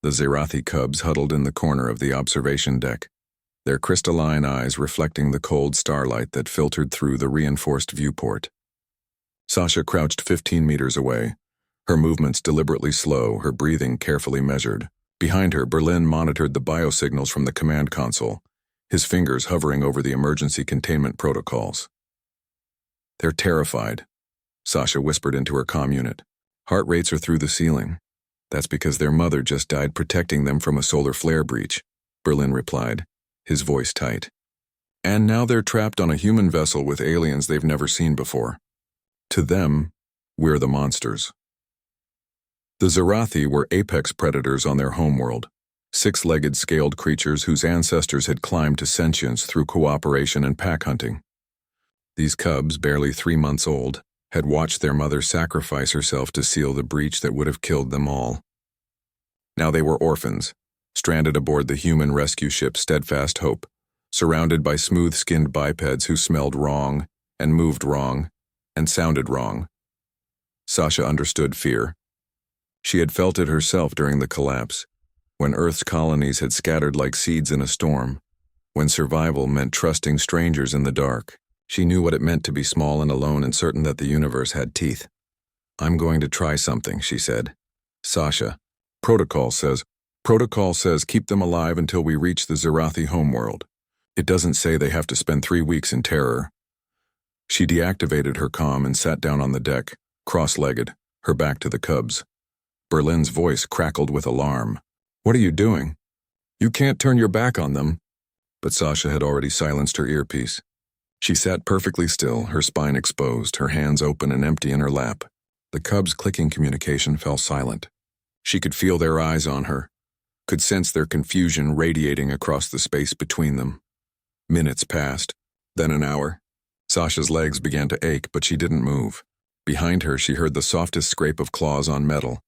The Zerathi cubs huddled in the corner of the observation deck, their crystalline eyes reflecting the cold starlight that filtered through the reinforced viewport. Sasha crouched 15 meters away, her movements deliberately slow, her breathing carefully measured. Behind her, Berlin monitored the biosignals from the command console, his fingers hovering over the emergency containment protocols. "They're terrified," Sasha whispered into her comm unit. "Heart rates are through the ceiling. That's because their mother just died protecting them from a solar flare breach," Berlin replied, his voice tight. "And now they're trapped on a human vessel with aliens they've never seen before. To them, we're the monsters." The Zerathi were apex predators on their homeworld, six-legged scaled creatures whose ancestors had climbed to sentience through cooperation and pack hunting. These cubs, barely 3 months old, had watched their mother sacrifice herself to seal the breach that would have killed them all. Now they were orphans, stranded aboard the human rescue ship Steadfast Hope, surrounded by smooth-skinned bipeds who smelled wrong, and moved wrong, and sounded wrong. Sasha understood fear. She had felt it herself during the collapse, when Earth's colonies had scattered like seeds in a storm, when survival meant trusting strangers in the dark. She knew what it meant to be small and alone and certain that the universe had teeth. "I'm going to try something," she said. "Sasha, Protocol says keep them alive until we reach the Zerathi homeworld. It doesn't say they have to spend 3 weeks in terror." She deactivated her comm and sat down on the deck, cross-legged, her back to the cubs. Berlin's voice crackled with alarm. "What are you doing? You can't turn your back on them." But Sasha had already silenced her earpiece. She sat perfectly still, her spine exposed, her hands open and empty in her lap. The cubs' clicking communication fell silent. She could feel their eyes on her, could sense their confusion radiating across the space between them. Minutes passed, then an hour. Sasha's legs began to ache, but she didn't move. Behind her, she heard the softest scrape of claws on metal,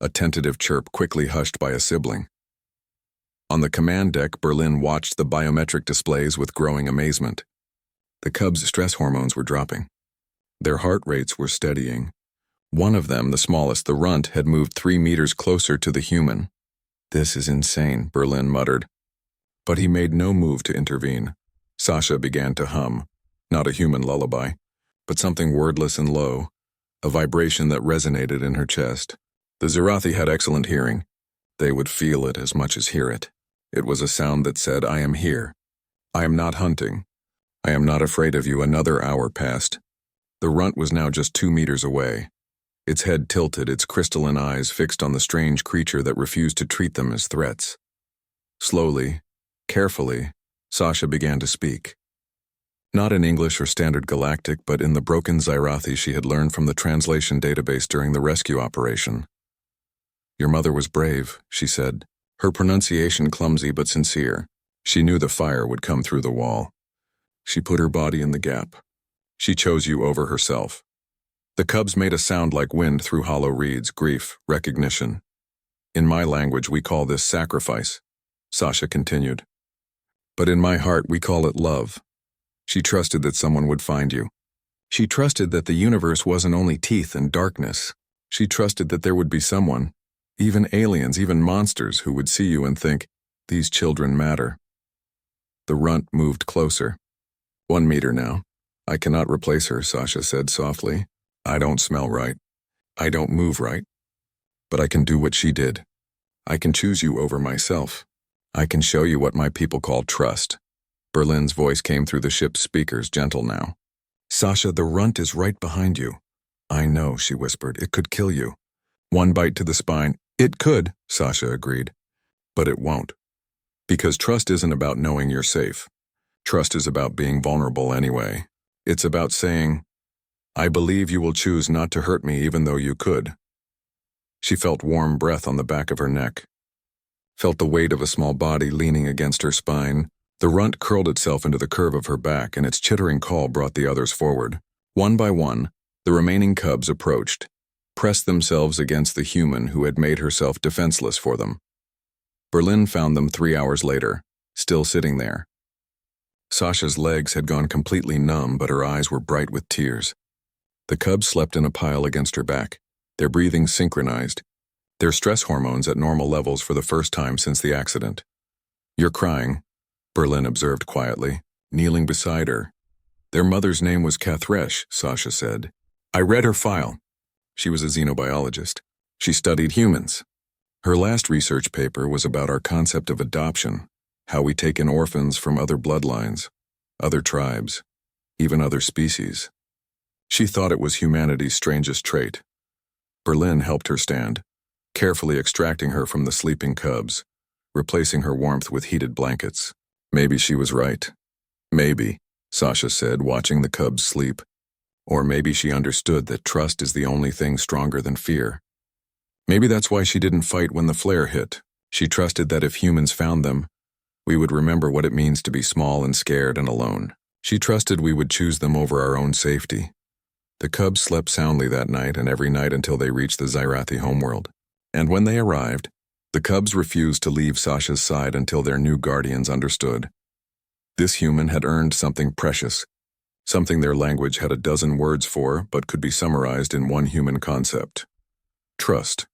a tentative chirp quickly hushed by a sibling. On the command deck, Berlin watched the biometric displays with growing amazement. The cubs' stress hormones were dropping. Their heart rates were steadying. One of them, the smallest, the runt, had moved 3 meters closer to the human. "This is insane," Berlin muttered. But he made no move to intervene. Sasha began to hum, not a human lullaby, but something wordless and low, a vibration that resonated in her chest. The Zerathi had excellent hearing. They would feel it as much as hear it. It was a sound that said, "I am here. I am not hunting. I am not afraid of you." Another hour passed. The runt was now just 2 meters away, its head tilted, its crystalline eyes fixed on the strange creature that refused to treat them as threats. Slowly, carefully, Sasha began to speak. Not in English or Standard Galactic, but in the broken Zerathi she had learned from the translation database during the rescue operation. "Your mother was brave," she said, her pronunciation clumsy but sincere. She knew the fire would come through the wall. She put her body in the gap. She chose you over herself. The cubs made a sound like wind through hollow reeds, grief, recognition. "In my language, we call this sacrifice," Sasha continued. "But in my heart, we call it love. She trusted that someone would find you. She trusted that the universe wasn't only teeth and darkness. She trusted that there would be someone, even aliens, even monsters, who would see you and think, these children matter." The runt moved closer. 1 meter now. "I cannot replace her," Sasha said softly. "I don't smell right. I don't move right. But I can do what she did. I can choose you over myself. I can show you what my people call trust." Berlin's voice came through the ship's speakers, gentle now. "Sasha, the runt is right behind you." "I know," she whispered. "It could kill you. 1 bite to the spine." "It could," Sasha agreed. "But it won't. Because trust isn't about knowing you're safe. Trust is about being vulnerable anyway. It's about saying, 'I believe you will choose not to hurt me even though you could.'" She felt warm breath on the back of her neck, felt the weight of a small body leaning against her spine. The runt curled itself into the curve of her back, and its chittering call brought the others forward. One by one, the remaining cubs approached, pressed themselves against the human who had made herself defenseless for them. Berlin found them 3 hours later, still sitting there. Sasha's legs had gone completely numb, but her eyes were bright with tears. The cubs slept in a pile against her back, their breathing synchronized, their stress hormones at normal levels for the first time since the accident. "You're crying," Berlin observed quietly, kneeling beside her. "Their mother's name was Kathresh," Sasha said. "I read her file. She was a xenobiologist. She studied humans. Her last research paper was about our concept of adoption, how we take in orphans from other bloodlines, other tribes, even other species. She thought it was humanity's strangest trait." Berlin helped her stand, carefully extracting her from the sleeping cubs, replacing her warmth with heated blankets. "Maybe she was right. Maybe," Sasha said, watching the cubs sleep. "Or maybe she understood that trust is the only thing stronger than fear. Maybe that's why she didn't fight when the flare hit. She trusted that if humans found them, we would remember what it means to be small and scared and alone. She trusted we would choose them over our own safety." The cubs slept soundly that night and every night until they reached the Zyrathi homeworld. And when they arrived, the cubs refused to leave Sasha's side until their new guardians understood. This human had earned something precious, something their language had a dozen words for but could be summarized in one human concept: trust.